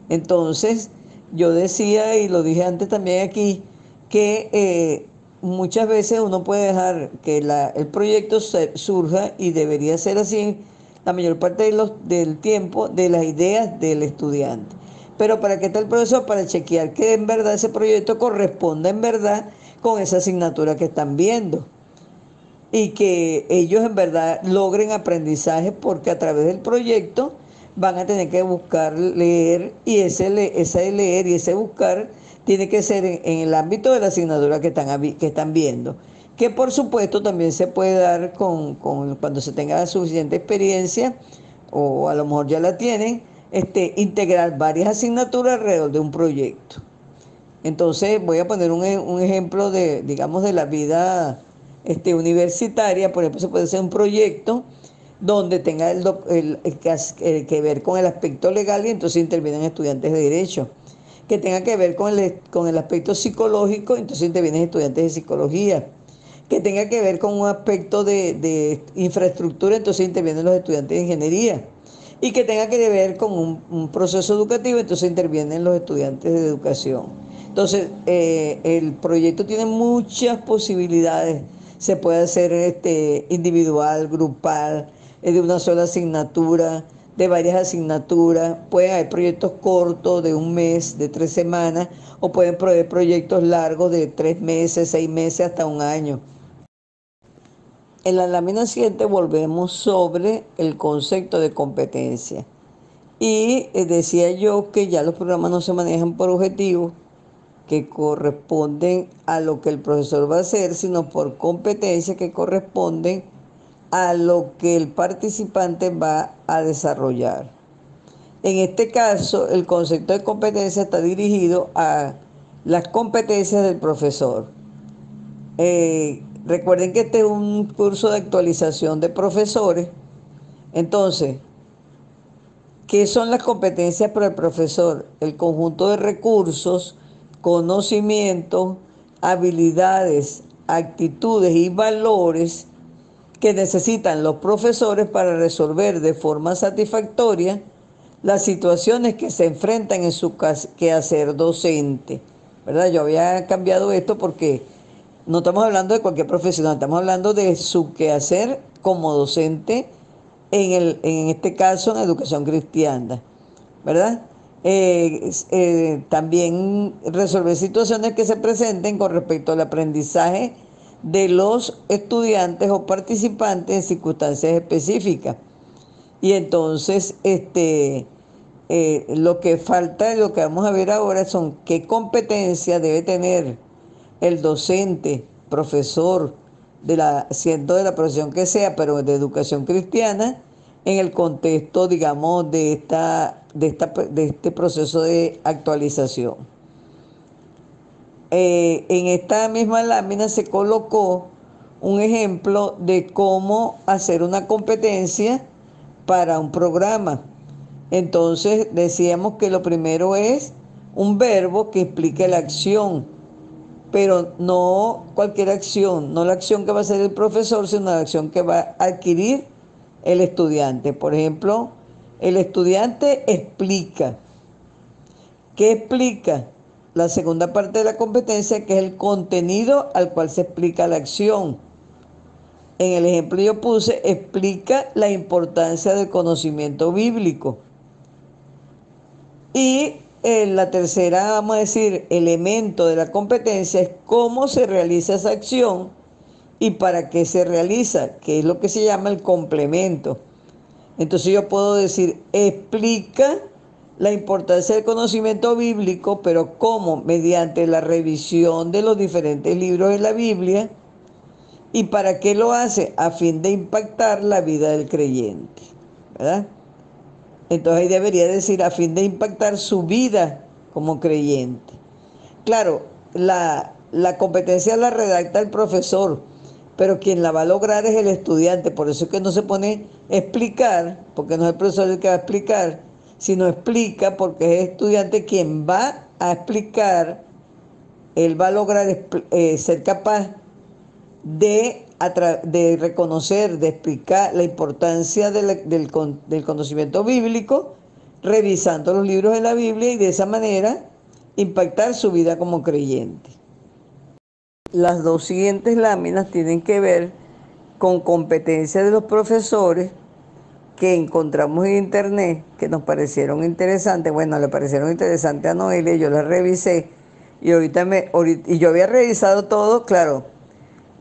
Entonces, yo decía, y lo dije antes también aquí, que muchas veces uno puede dejar que el proyecto surja y debería ser así la mayor parte del tiempo de las ideas del estudiante. Pero ¿para qué está el profesor? Para chequear que en verdad ese proyecto corresponda en verdad con esa asignatura que están viendo y que ellos en verdad logren aprendizaje porque a través del proyecto van a tener que buscar leer y ese leer y ese buscar tiene que ser en el ámbito de la asignatura que están viendo, que por supuesto también se puede dar cuando se tenga suficiente experiencia o a lo mejor ya la tienen, integrar varias asignaturas alrededor de un proyecto. Entonces voy a poner un ejemplo de, digamos, de la vida universitaria. Por ejemplo, se puede hacer un proyecto donde tenga que ver con el aspecto legal y entonces intervienen estudiantes de derecho. Que tenga que ver con el aspecto psicológico, entonces intervienen estudiantes de psicología. Que tenga que ver con un aspecto de infraestructura, entonces intervienen los estudiantes de ingeniería. Y que tenga que ver con un proceso educativo, entonces intervienen los estudiantes de educación. Entonces, el proyecto tiene muchas posibilidades. Se puede hacer individual, grupal, de una sola asignatura, de varias asignaturas. Pueden haber proyectos cortos de un mes, de 3 semanas, o pueden haber proyectos largos de 3 meses, 6 meses, hasta un año. En la lámina siguiente volvemos sobre el concepto de competencia. Y decía yo que ya los programas no se manejan por objetivos que corresponden a lo que el profesor va a hacer, sino por competencias que corresponden a lo que el participante va a desarrollar. En este caso, el concepto de competencia está dirigido a las competencias del profesor. Recuerden que este es un curso de actualización de profesores. Entonces, ¿qué son las competencias para el profesor? El conjunto de recursos, conocimientos, habilidades, actitudes y valores que necesitan los profesores para resolver de forma satisfactoria las situaciones que se enfrentan en su quehacer docente. ¿Verdad? Yo había cambiado esto porque no estamos hablando de cualquier profesional, estamos hablando de su quehacer como docente, en este caso en educación cristiana, ¿verdad? También resolver situaciones que se presenten con respecto al aprendizaje de los estudiantes o participantes en circunstancias específicas. Y entonces, lo que falta, lo que vamos a ver ahora son qué competencia debe tener el docente, profesor, siendo de la profesión que sea, pero de educación cristiana, en el contexto, digamos, de este proceso de actualización. En esta misma lámina se colocó un ejemplo de cómo hacer una competencia para un programa. Entonces decíamos que lo primero es un verbo que explique la acción, pero no cualquier acción, no la acción que va a hacer el profesor, sino la acción que va a adquirir el estudiante. Por ejemplo, el estudiante explica. ¿Qué explica? La segunda parte de la competencia, que es el contenido al cual se explica la acción. En el ejemplo yo puse, explica la importancia del conocimiento bíblico. Y la tercera, vamos a decir, elemento de la competencia es cómo se realiza esa acción y para qué se realiza, que es lo que se llama el complemento. Entonces yo puedo decir, explica la importancia del conocimiento bíblico, pero ¿cómo? Mediante la revisión de los diferentes libros de la Biblia. ¿Y para qué lo hace? A fin de impactar la vida del creyente, ¿verdad? Entonces ahí debería decir, a fin de impactar su vida como creyente. Claro, la competencia la redacta el profesor, pero quien la va a lograr es el estudiante. Por eso es que no se pone explicar, porque no es el profesor el que va a explicar, sino explica porque es el estudiante quien va a explicar. Él va a lograr ser capaz de reconocer, de explicar la importancia del conocimiento bíblico, revisando los libros de la Biblia, y de esa manera impactar su vida como creyente. Las dos siguientes láminas tienen que ver con competencias de los profesores que encontramos en internet, que nos parecieron interesantes. Bueno, le parecieron interesantes a Noelia, yo las revisé y y yo había revisado todo, claro.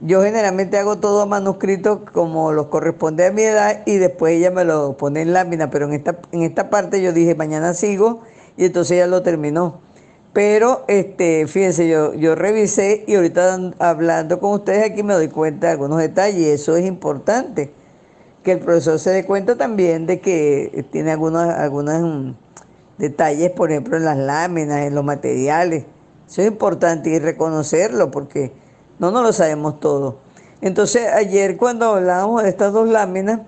Yo generalmente hago todo manuscrito como los corresponde a mi edad y después ella me lo pone en lámina, pero en esta parte yo dije mañana sigo y entonces ella lo terminó. Pero fíjense, yo revisé y ahorita hablando con ustedes aquí me doy cuenta de algunos detalles y eso es importante, que el profesor se dé cuenta también de que tiene algunos detalles, por ejemplo, en las láminas, en los materiales. Eso es importante y reconocerlo porque no lo sabemos todo. Entonces, ayer cuando hablábamos de estas dos láminas,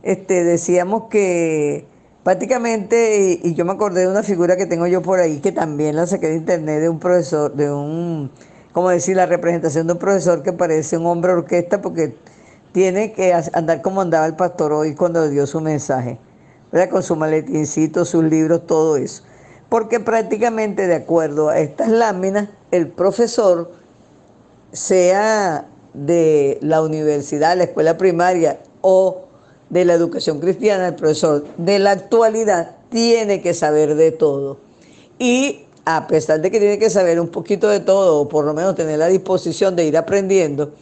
decíamos que prácticamente, y yo me acordé de una figura que tengo yo por ahí, que también la saqué de internet de un profesor, como decir, la representación de un profesor que parece un hombre orquesta, porque tiene que andar como andaba el pastor hoy cuando dio su mensaje, ¿verdad? Con su maletincito, sus libros, todo eso. Porque prácticamente de acuerdo a estas láminas, el profesor, sea de la universidad, la escuela primaria o de la educación cristiana, el profesor de la actualidad tiene que saber de todo. Y a pesar de que tiene que saber un poquito de todo, o por lo menos tener la disposición de ir aprendiendo,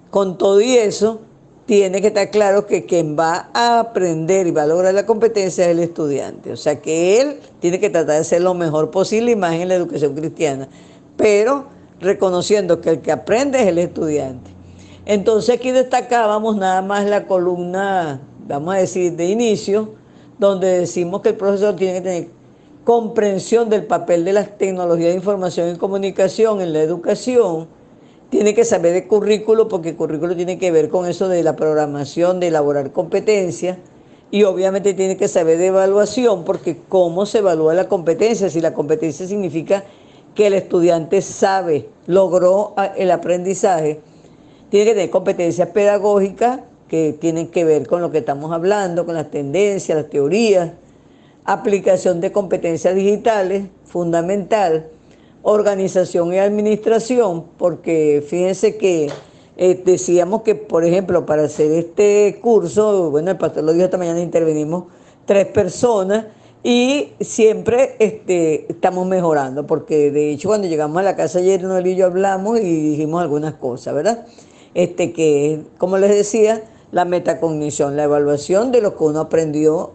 con todo y eso, tiene que estar claro que quien va a aprender y va a lograr la competencia es el estudiante. O sea que él tiene que tratar de ser lo mejor posible, y más en la educación cristiana, pero reconociendo que el que aprende es el estudiante. Entonces aquí destacábamos nada más la columna, vamos a decir, de inicio, donde decimos que el profesor tiene que tener comprensión del papel de las tecnologías de información y comunicación en la educación, tiene que saber de currículo, porque el currículo tiene que ver con eso de la programación, de elaborar competencias, y obviamente tiene que saber de evaluación, porque cómo se evalúa la competencia, si la competencia significa que el estudiante sabe, logró el aprendizaje. Tiene que tener competencias pedagógicas que tienen que ver con lo que estamos hablando, con las tendencias, las teorías, aplicación de competencias digitales, fundamental, organización y administración, porque fíjense que decíamos que, por ejemplo, para hacer este curso, bueno, el pastor lo dijo esta mañana, intervenimos 3 personas, y siempre estamos mejorando, porque de hecho cuando llegamos a la casa ayer, Noel y yo hablamos y dijimos algunas cosas, ¿verdad? Que, como les decía, la metacognición, la evaluación de lo que uno aprendió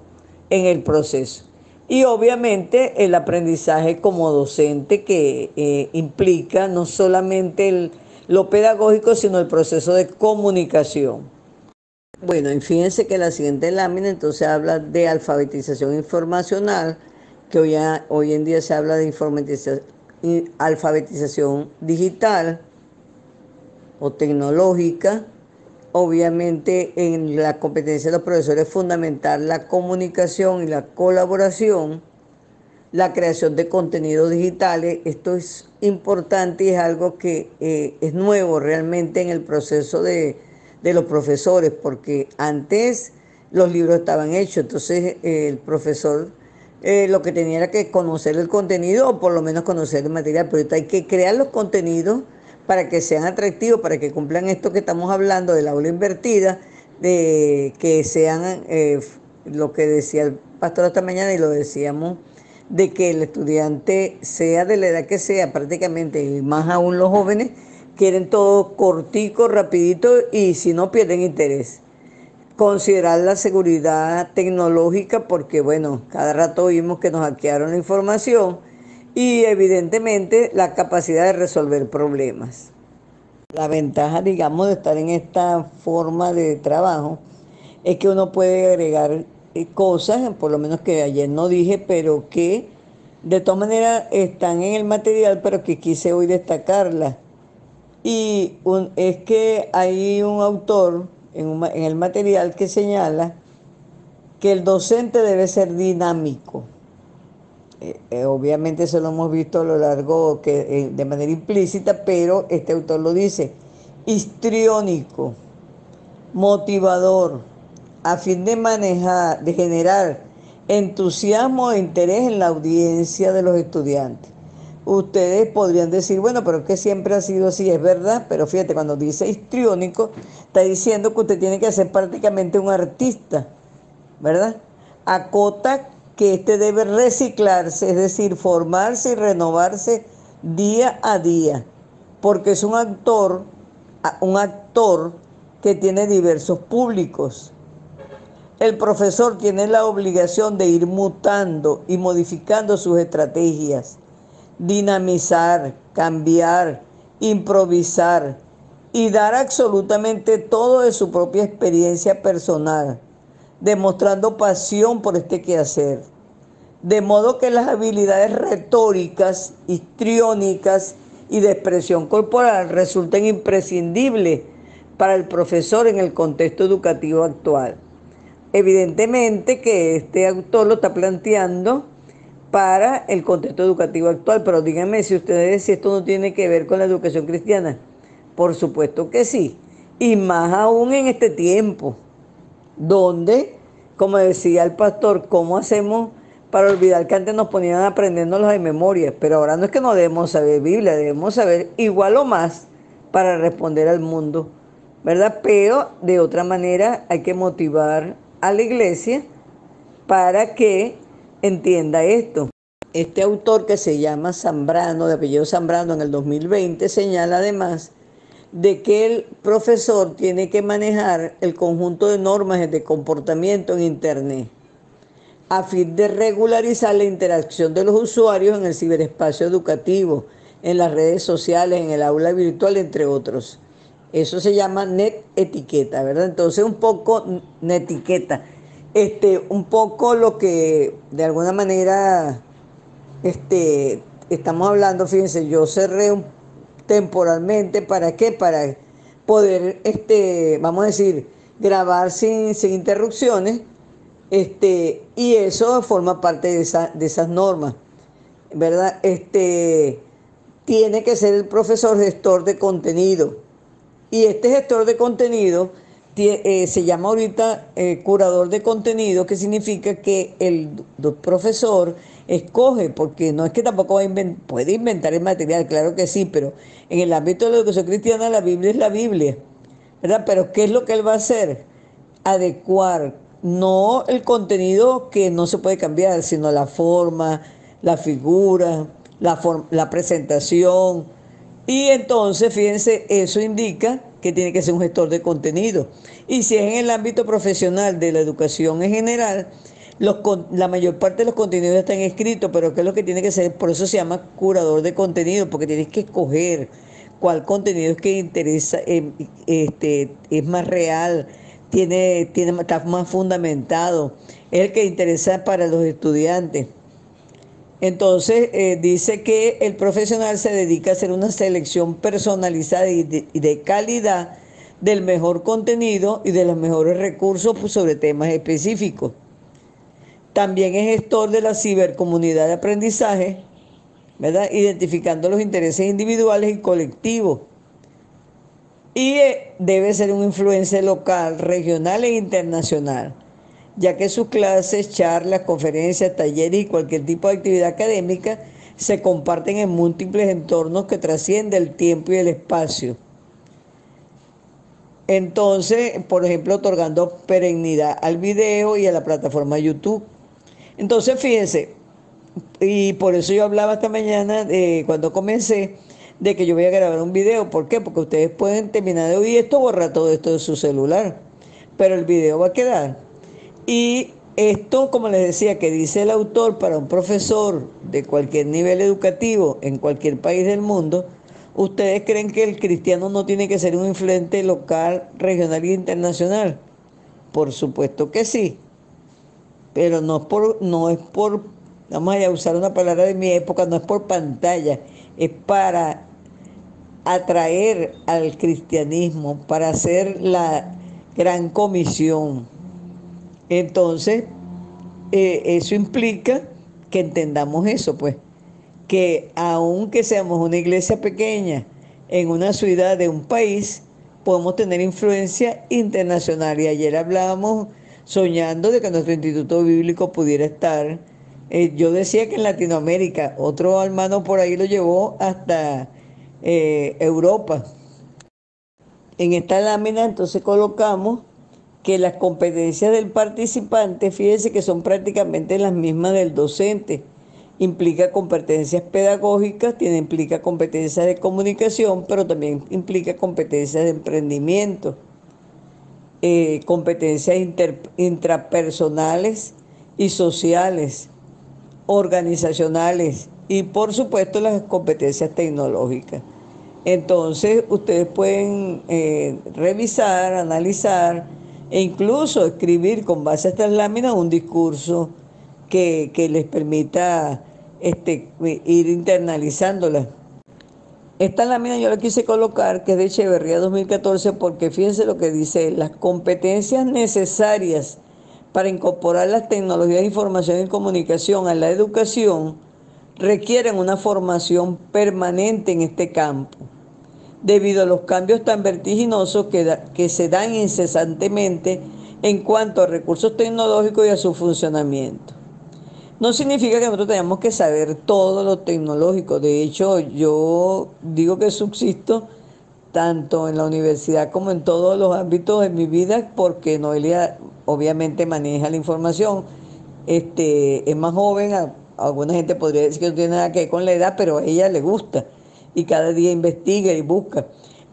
en el proceso. Y obviamente el aprendizaje como docente, que implica no solamente lo pedagógico, sino el proceso de comunicación. Bueno, y fíjense que la siguiente lámina entonces habla de alfabetización informacional, que hoy en día se habla de alfabetización digital o tecnológica. Obviamente en la competencia de los profesores es fundamental la comunicación y la colaboración, la creación de contenidos digitales. Esto es importante y es algo que es nuevo realmente en el proceso de los profesores, porque antes los libros estaban hechos, entonces el profesor lo que tenía era que conocer el contenido, o por lo menos conocer el material, pero ahorita hay que crear los contenidos para que sean atractivos, para que cumplan esto que estamos hablando del aula invertida, de que sean lo que decía el pastor esta mañana y lo decíamos, de que el estudiante, sea de la edad que sea, prácticamente, y más aún los jóvenes, quieren todo cortico, rapidito, y si no pierden interés. Considerar la seguridad tecnológica, porque bueno, cada rato vimos que nos hackearon la información, y evidentemente la capacidad de resolver problemas. La ventaja, digamos, de estar en esta forma de trabajo es que uno puede agregar cosas, por lo menos que ayer no dije, pero que de todas maneras están en el material, pero que quise hoy destacarlas. Y es que hay un autor en el material que señala que el docente debe ser dinámico. Obviamente eso lo hemos visto a lo largo, de manera implícita, pero este autor lo dice: histriónico, motivador, a fin de manejar, de generar entusiasmo e interés en la audiencia de los estudiantes. Ustedes podrían decir, bueno, pero es que siempre ha sido así, es verdad, pero fíjate, cuando dice histriónico, está diciendo que usted tiene que ser prácticamente un artista, ¿verdad? Acota que debe reciclarse, es decir, formarse y renovarse día a día, porque es un actor que tiene diversos públicos. El profesor tiene la obligación de ir mutando y modificando sus estrategias, dinamizar, cambiar, improvisar y dar absolutamente todo de su propia experiencia personal, demostrando pasión por este quehacer. De modo que las habilidades retóricas, histriónicas y de expresión corporal resultan imprescindibles para el profesor en el contexto educativo actual. Evidentemente que este autor lo está planteando para el contexto educativo actual, pero díganme si esto no tiene que ver con la educación cristiana. Por supuesto que sí, y más aún en este tiempo, donde, como decía el pastor, ¿cómo hacemos para olvidar que antes nos ponían aprendiéndolos de memoria? Pero ahora no es que no debemos saber Biblia, debemos saber igual o más para responder al mundo, ¿verdad? Pero de otra manera hay que motivar a la iglesia para que entienda esto. Este autor, que se llama Zambrano, de apellido Zambrano, en el 2020 señala además de que el profesor tiene que manejar el conjunto de normas de comportamiento en Internet a fin de regularizar la interacción de los usuarios en el ciberespacio educativo, en las redes sociales, en el aula virtual, entre otros. Eso se llama net etiqueta, ¿verdad? Entonces un poco netiqueta, un poco lo que de alguna manera estamos hablando. Fíjense, yo cerré temporalmente, ¿para qué? Para poder, vamos a decir, grabar sin interrupciones, y eso forma parte de esas normas, ¿verdad? Tiene que ser el profesor gestor de contenido. Y este gestor de contenido se llama ahorita curador de contenido, que significa que el profesor escoge, porque no es que tampoco puede inventar el material, claro que sí, pero en el ámbito de la educación cristiana la Biblia es la Biblia, ¿verdad? Pero ¿qué es lo que él va a hacer? Adecuar, no el contenido que no se puede cambiar, sino la forma, la figura, la presentación. Y entonces, fíjense, eso indica que tiene que ser un gestor de contenido. Y si es en el ámbito profesional de la educación en general, la mayor parte de los contenidos están escritos, pero ¿qué es lo que tiene que ser? Por eso se llama curador de contenido, porque tienes que escoger cuál contenido es que interesa, es más real, está más fundamentado, es el que interesa para los estudiantes. Entonces, dice que el profesional se dedica a hacer una selección personalizada y de calidad del mejor contenido y de los mejores recursos, pues, sobre temas específicos. También es gestor de la cibercomunidad de aprendizaje, ¿verdad? Identificando los intereses individuales y colectivos. Y debe ser un influencer local, regional e internacional, ya que sus clases, charlas, conferencias, talleres y cualquier tipo de actividad académica se comparten en múltiples entornos que trascienden el tiempo y el espacio. Entonces, por ejemplo, otorgando perennidad al video y a la plataforma YouTube. Entonces, fíjense, y por eso yo hablaba esta mañana, cuando comencé, de que yo voy a grabar un video. ¿Por qué? Porque ustedes pueden terminar de oír esto, borrar todo esto de su celular, pero el video va a quedar. Y esto, como les decía, que dice el autor, para un profesor de cualquier nivel educativo en cualquier país del mundo, ¿ustedes creen que el cristiano no tiene que ser un influente local, regional e internacional? Por supuesto que sí, pero no es por, vamos a usar una palabra de mi época, no es por pantalla, es para atraer al cristianismo, para hacer la gran comisión. Entonces, eso implica que entendamos eso, pues, que aunque seamos una iglesia pequeña en una ciudad de un país, podemos tener influencia internacional. Y ayer hablábamos soñando de que nuestro instituto bíblico pudiera estar, yo decía que en Latinoamérica, otro hermano por ahí lo llevó hasta Europa. En esta lámina entonces colocamos que las competencias del participante, fíjense que son prácticamente las mismas del docente. Implica competencias pedagógicas, implica competencias de comunicación, pero también implica competencias de emprendimiento, competencias intrapersonales y sociales, organizacionales y, por supuesto, las competencias tecnológicas. Entonces, ustedes pueden revisar, analizar e incluso escribir con base a estas láminas un discurso que les permita ir internalizándolas. Esta lámina yo la quise colocar, que es de Echeverría 2014, porque fíjense lo que dice, las competencias necesarias para incorporar las tecnologías de información y comunicación a la educación requieren una formación permanente en este campo, debido a los cambios tan vertiginosos que se dan incesantemente en cuanto a recursos tecnológicos y a su funcionamiento. No significa que nosotros tengamos que saber todo lo tecnológico. De hecho, yo digo que subsisto tanto en la universidad como en todos los ámbitos de mi vida, porque Noelia obviamente maneja la información. Es más joven, alguna gente podría decir que no tiene nada que ver con la edad, pero a ella le gusta y cada día investiga y busca.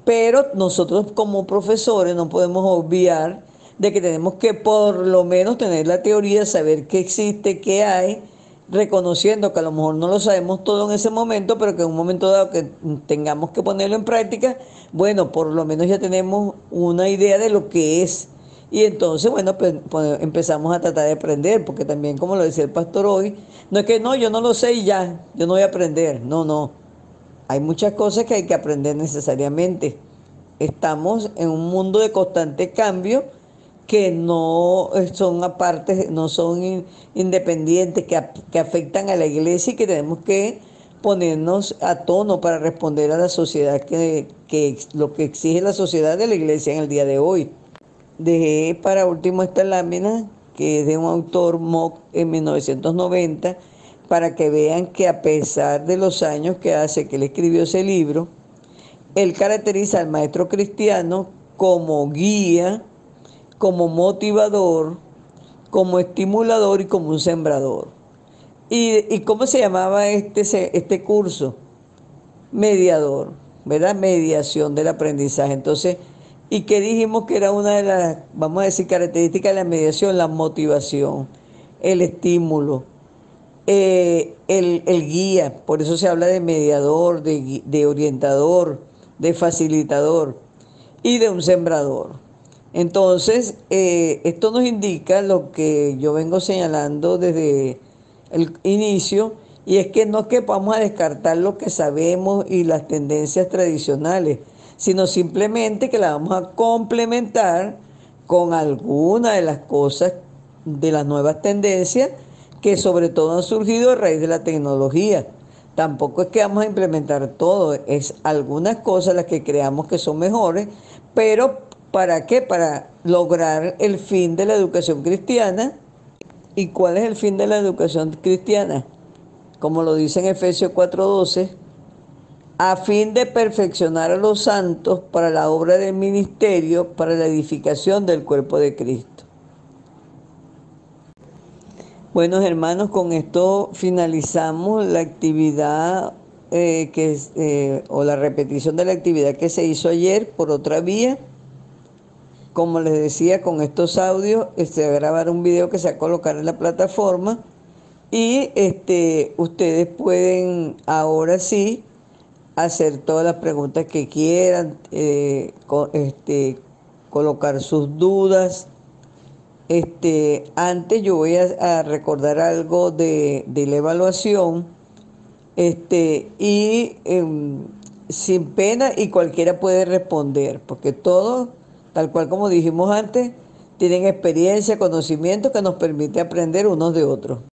Pero nosotros como profesores no podemos obviar de que tenemos que por lo menos tener la teoría, saber qué existe, qué hay, reconociendo que a lo mejor no lo sabemos todo en ese momento, pero que en un momento dado que tengamos que ponerlo en práctica, bueno, por lo menos ya tenemos una idea de lo que es. Y entonces, bueno, pues empezamos a tratar de aprender, porque también, como lo decía el pastor hoy, no es que no, yo no lo sé y ya, yo no voy a aprender. No, no. Hay muchas cosas que hay que aprender necesariamente. Estamos en un mundo de constante cambio que no son aparte, no son independientes, que afectan a la iglesia y que tenemos que ponernos a tono para responder a la sociedad, que lo que exige la sociedad de la iglesia en el día de hoy. Dejé para último esta lámina, que es de un autor Mock en 1990, para que vean que a pesar de los años que hace que él escribió ese libro, él caracteriza al maestro cristiano como guía, como motivador, como estimulador y como un sembrador. ¿Y cómo se llamaba este curso? Mediador, ¿verdad? Mediación del aprendizaje. Entonces, ¿y qué dijimos que era una de las, vamos a decir, características de la mediación? La motivación, el estímulo, el guía. Por eso se habla de mediador, de orientador, de facilitador y de un sembrador. Entonces, esto nos indica lo que yo vengo señalando desde el inicio, y es que no es que vamos a descartar lo que sabemos y las tendencias tradicionales, sino simplemente que las vamos a complementar con alguna de las cosas de las nuevas tendencias que sobre todo han surgido a raíz de la tecnología. Tampoco es que vamos a implementar todo, es algunas cosas las que creamos que son mejores, pero ¿para qué? Para lograr el fin de la educación cristiana. ¿Y cuál es el fin de la educación cristiana? Como lo dice en Efesios 4:12, a fin de perfeccionar a los santos para la obra del ministerio, para la edificación del cuerpo de Cristo. Buenos hermanos, con esto finalizamos la actividad o la repetición de la actividad que se hizo ayer por otra vía. Como les decía, con estos audios va a grabar un video que se va a colocar en la plataforma y ustedes pueden ahora sí hacer todas las preguntas que quieran, colocar sus dudas. Antes yo voy a recordar algo de la evaluación, y sin pena, y cualquiera puede responder, porque todos, tal cual como dijimos antes, tienen experiencia, conocimiento que nos permite aprender unos de otros.